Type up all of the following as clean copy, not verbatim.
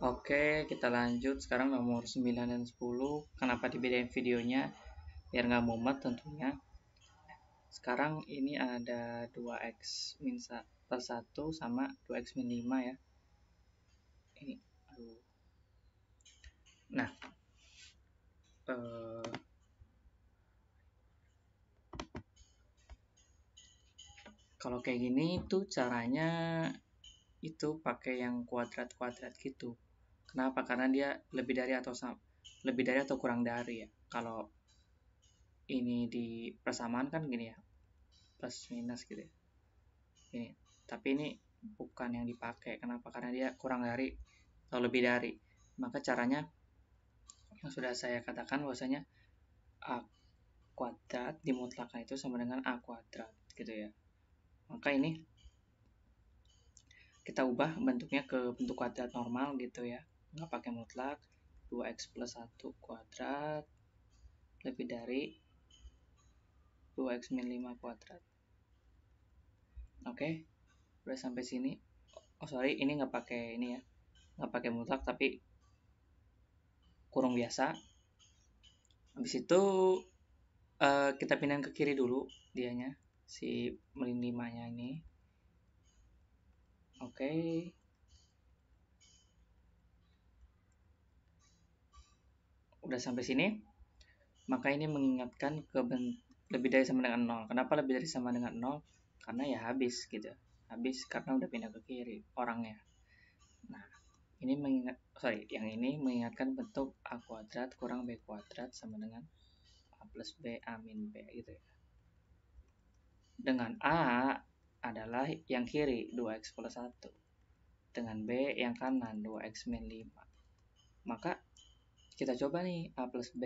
Oke, kita lanjut sekarang nomor 9 dan 10. Kenapa dibedain videonya? Biar nggak mumet tentunya. Sekarang ini ada 2x min plus 1 sama 2x min 5 ya. Ini, aduh. Nah, eh, kalau kayak gini tuh caranya itu pakai yang kuadrat-kuadrat gitu. Kenapa? Karena dia lebih dari atau kurang dari ya. Kalau ini di persamaan kan gini ya, plus minus gitu ya. Ini. Tapi ini bukan yang dipakai. Kenapa? Karena dia kurang dari atau lebih dari. Maka caranya yang sudah saya katakan bahwasanya a kuadrat dimutlakan itu sama dengan a kuadrat gitu ya. Maka ini kita ubah bentuknya ke bentuk kuadrat normal gitu ya. Nggak pakai mutlak. 2x plus 1 kuadrat lebih dari 2x min 5 kuadrat. Oke, udah sampai sini. Oh sorry, ini nggak pakai ini ya. Nggak pakai mutlak tapi kurung biasa. Habis itu kita pindahin ke kiri dulu dianya, si min 5-nya ini. Oke. Udah sampai sini. Maka ini mengingatkan ke lebih dari sama dengan 0. Kenapa lebih dari sama dengan 0? Karena ya habis gitu. Habis karena udah pindah ke kiri orangnya. Nah, ini yang ini mengingatkan bentuk a kuadrat kurang b kuadrat sama dengan a plus b a min b gitu ya. Dengan a adalah yang kiri 2x plus 1. Dengan b yang kanan 2x min 5. Maka kita coba nih a plus b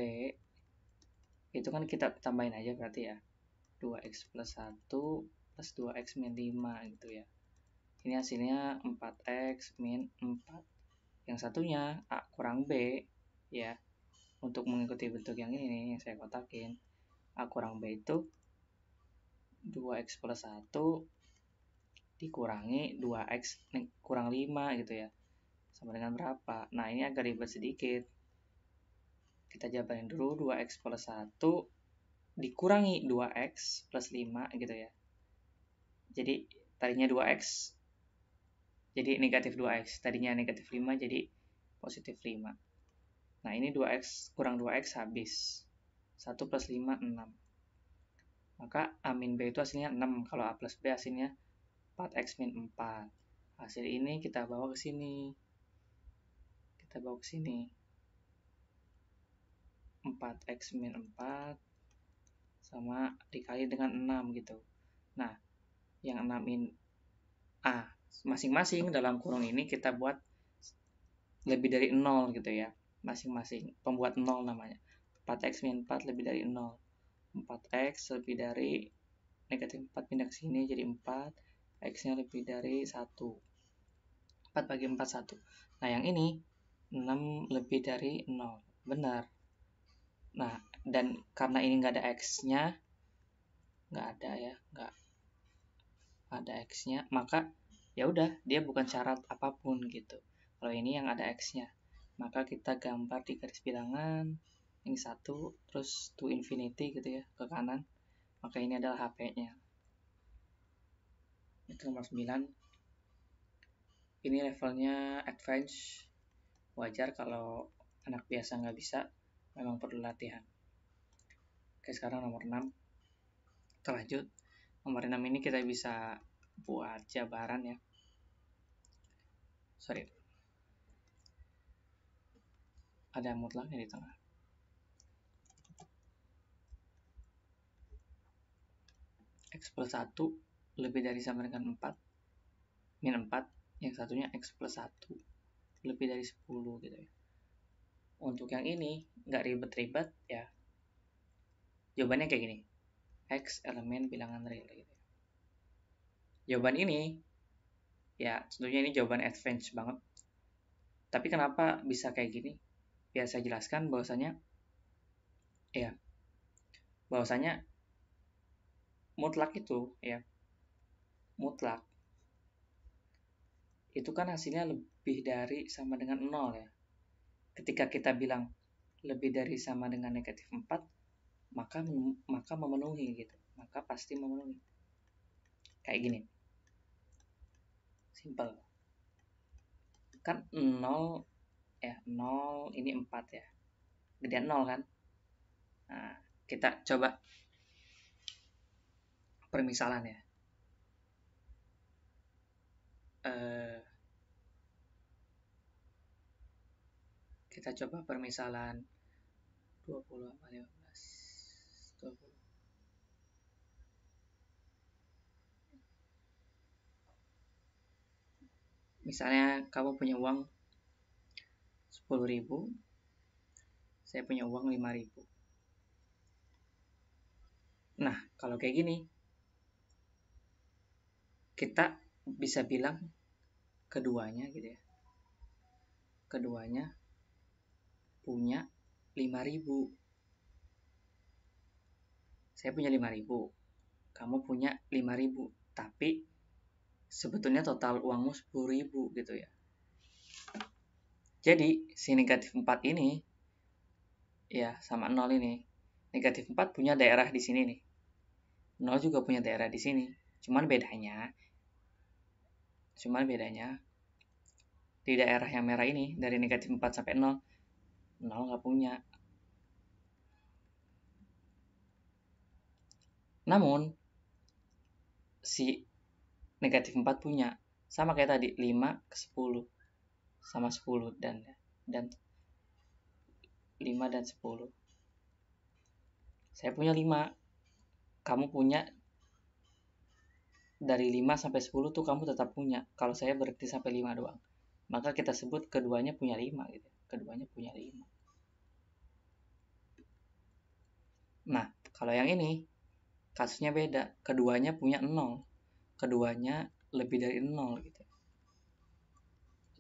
itu kan kita tambahin aja berarti ya 2x plus 1 plus 2x min 5 gitu ya. Ini hasilnya 4x min 4. Yang satunya a kurang b ya. Untuk mengikuti bentuk yang ini nih, yang saya kotakin, a kurang b itu 2x plus 1 dikurangi 2x kurang 5 gitu ya. Sama dengan berapa? Nah, ini agak ribet sedikit. Kita jabarin dulu 2x plus 1 dikurangi 2x plus 5 gitu ya. Jadi tadinya 2x jadi negatif 2x. Tadinya negatif 5 jadi positif 5. Nah, ini 2x kurang 2x habis. 1 plus 5, 6. Maka A min B itu hasilnya 6. Kalau A plus B hasilnya 4x min 4. Hasil ini kita bawa ke sini. Kita bawa ke sini. 4x min 4 sama dikali dengan 6 gitu. Nah, yang 6 min A masing-masing dalam kurung ini kita buat lebih dari 0 gitu ya. Masing-masing pembuat 0 namanya. 4x min 4 lebih dari 0. 4x lebih dari negatif 4 pindah ke sini jadi 4. X-nya lebih dari 1. 4 bagi 4, 1. Nah, yang ini 6 lebih dari 0. Benar. Nah, dan karena ini nggak ada X-nya, nggak ada ya, nggak ada X-nya, maka ya udah, dia bukan syarat apapun gitu. Kalau ini yang ada X-nya, maka kita gambar di garis bilangan, ini 1, terus to infinity gitu ya, ke kanan. Maka ini adalah HP-nya. Itu nomor 9. Ini levelnya advance. Wajar kalau anak biasa nggak bisa, memang perlu latihan. Oke, sekarang nomor 6. Kita lanjut. Nomor 6 ini kita bisa buat jabaran ya. Sorry. Ada mutlaknya di tengah. X plus 1 lebih dari sama dengan 4. Min 4. Yang satunya X plus 1 lebih dari 10 gitu ya. Untuk yang ini nggak ribet-ribet ya. Jawabannya kayak gini. X elemen bilangan real gitu. Jawaban ini ya tentunya ini jawaban advance banget. Tapi kenapa bisa kayak gini? Biar saya jelaskan bahwasanya ya bahwasanya mutlak itu ya mutlak itu kan hasilnya lebih dari sama dengan 0 ya. Ketika kita bilang lebih dari sama dengan negatif 4, maka memenuhi gitu. Maka pasti memenuhi. Kayak gini. Simple. Kan 0 ya, 0 ini 4 ya. Gedean 0 kan? Nah, kita coba permisalan ya. Kita coba permisalan 20 sama 15. 20. Misalnya kamu punya uang 10.000, saya punya uang 5.000. Nah, kalau kayak gini, kita bisa bilang keduanya gitu ya. Keduanya punya 5.000. Saya punya 5.000, kamu punya 5.000, tapi sebetulnya total uangmu 10.000 gitu ya. Jadi si negatif 4 ini ya sama 0 ini. Negatif 4 punya daerah di sini nih. 0 juga punya daerah di sini. Cuman bedanya di daerah yang merah ini dari negatif 4 sampai 0 nggak punya. Namun si negatif 4 punya. Sama kayak tadi, 5 ke 10 sama 10 dan 5 dan 10. Saya punya 5, kamu punya dari 5 sampai 10 tuh kamu tetap punya. Kalau saya berhenti sampai 5 doang. Maka kita sebut keduanya punya 5 gitu. Keduanya punya 5. Nah, kalau yang ini kasusnya beda. Keduanya punya 0. Keduanya lebih dari 0 gitu.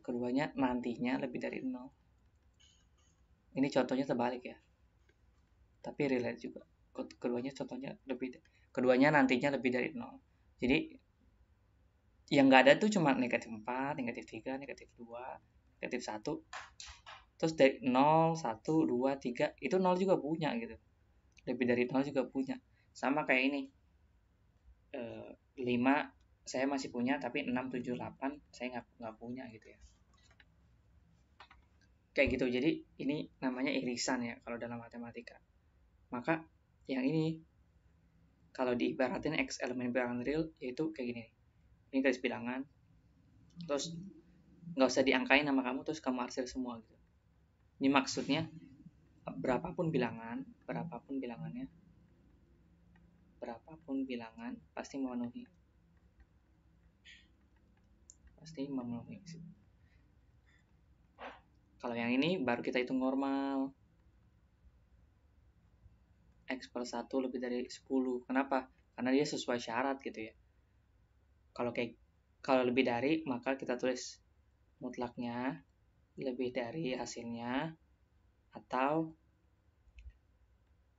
Keduanya nantinya lebih dari 0. Ini contohnya terbalik ya. Tapi relate juga. Keduanya nantinya lebih dari 0. Jadi yang nggak ada tuh cuma negatif 4, negatif 3, negatif 2, negatif 1. Terus dari 0, 1, 2, 3 itu 0 juga punya gitu. Lebih dari 0 juga punya. Sama kayak ini. 5 saya masih punya, tapi 6, 7, 8 saya nggak punya gitu ya. Kayak gitu. Jadi ini namanya irisan ya kalau dalam matematika. Maka yang ini kalau diibaratin X elemen bilangan real yaitu kayak gini. Ini garis bilangan. Terus nggak usah diangkain nama kamu, terus kamu arsir semua gitu. Ini maksudnya berapapun bilangannya, berapapun bilangan pasti memenuhi. Kalau yang ini baru kita hitung normal. X per 1 lebih dari 10. Kenapa? Karena dia sesuai syarat gitu ya. Kalau lebih dari, maka kita tulis mutlaknya lebih dari hasilnya atau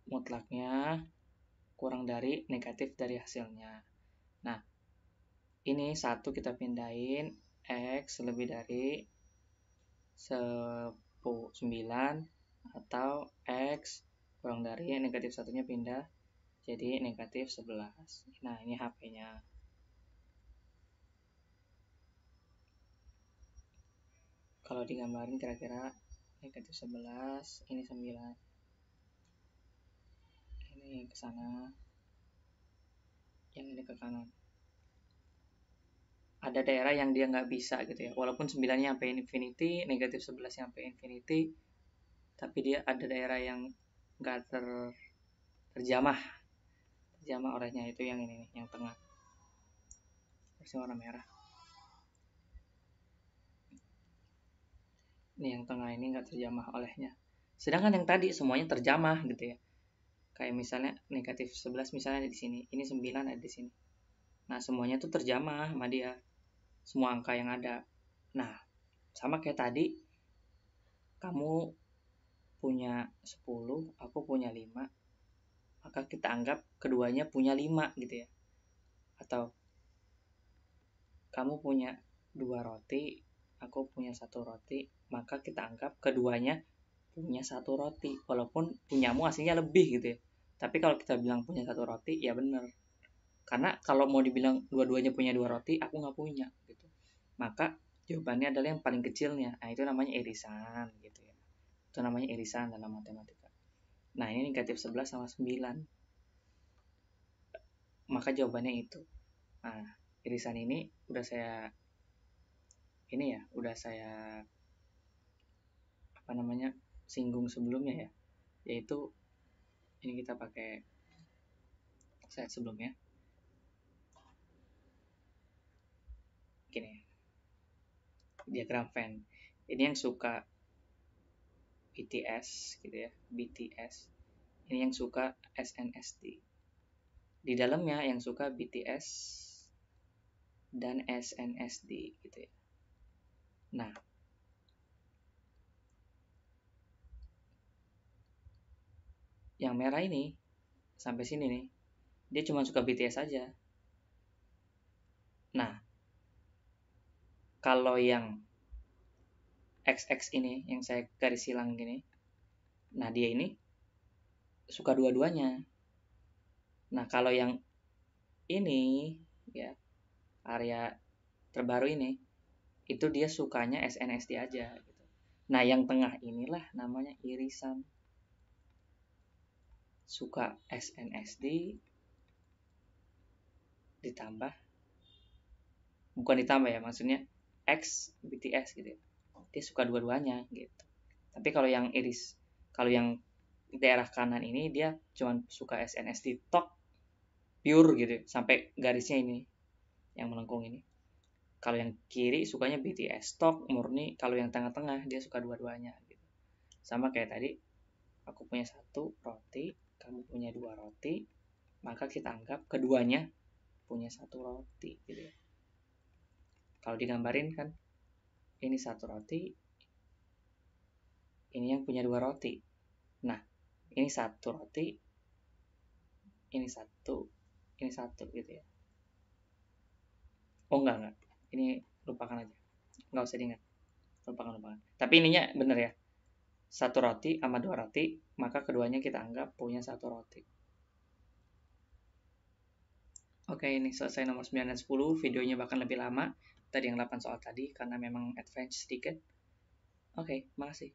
mutlaknya kurang dari negatif dari hasilnya. Nah, ini 1 kita pindahin, X lebih dari 9 atau X kurang dari negatif 1-nya pindah jadi negatif 11. Nah, ini HP-nya. Kalau digambarin kira-kira negatif 11, ini 9. Ini ke sana, yang ini ke kanan. Ada daerah yang dia nggak bisa gitu ya. Walaupun 9-nya sampai infinity, negatif 11 sampai infinity, tapi dia ada daerah yang nggak terjamah olehnya, itu yang ini nih, yang tengah. Versi warna merah. Ini yang tengah ini nggak terjamah olehnya. Sedangkan yang tadi semuanya terjamah gitu ya. Kayak misalnya negatif 11 misalnya ada di sini, ini 9 ada di sini. Nah, semuanya tuh terjamah sama dia. Semua angka yang ada. Nah, sama kayak tadi, kamu punya 10, aku punya 5, maka kita anggap keduanya punya 5 gitu ya. Atau kamu punya 2 roti, aku punya satu roti, maka kita anggap keduanya punya satu roti. Walaupun punyamu aslinya lebih gitu ya. Tapi kalau kita bilang punya satu roti, ya bener. Karena kalau mau dibilang dua-duanya punya dua roti, aku nggak punya gitu. Maka jawabannya adalah yang paling kecilnya. Nah, itu namanya irisan gitu ya. Itu namanya irisan dalam matematika. Nah, ini negatif 11 sama 9. Maka jawabannya itu. Nah, irisan ini udah saya singgung sebelumnya ya. Yaitu ini kita pakai slide sebelumnya. Gini. Diagram Venn. Ini yang suka BTS gitu ya, BTS. Ini yang suka SNSD. Di dalamnya yang suka BTS dan SNSD gitu ya. Nah, yang merah ini sampai sini nih, dia cuma suka BTS aja. Nah, kalau yang XX ini yang saya garis silang gini, nah dia ini suka dua-duanya. Nah, kalau yang ini ya, area terbaru ini, itu dia sukanya SNSD aja gitu. Nah, yang tengah inilah namanya irisan. Suka SNSD ditambah, bukan ditambah ya, maksudnya X BTS gitu ya. Dia suka dua-duanya gitu. Tapi kalau yang daerah kanan ini dia cuma suka SNSD tok pure gitu sampai garisnya ini yang melengkung ini. Kalau yang kiri sukanya BTS tok murni, kalau yang tengah-tengah dia suka dua-duanya gitu. Sama kayak tadi, aku punya satu roti, kamu punya dua roti, maka kita anggap keduanya punya satu roti gitu ya. Kalau digambarin kan ini satu roti, ini yang punya dua roti. Nah, ini satu roti, ini satu gitu ya. Oh enggak. Ini lupakan aja. Enggak usah diingat. Lupakan. Tapi ininya bener ya. Satu roti sama dua roti, maka keduanya kita anggap punya satu roti. Oke, ini selesai nomor 9 dan 10. Videonya bahkan lebih lama dari yang 8 soal tadi karena memang advance sedikit. Oke, makasih.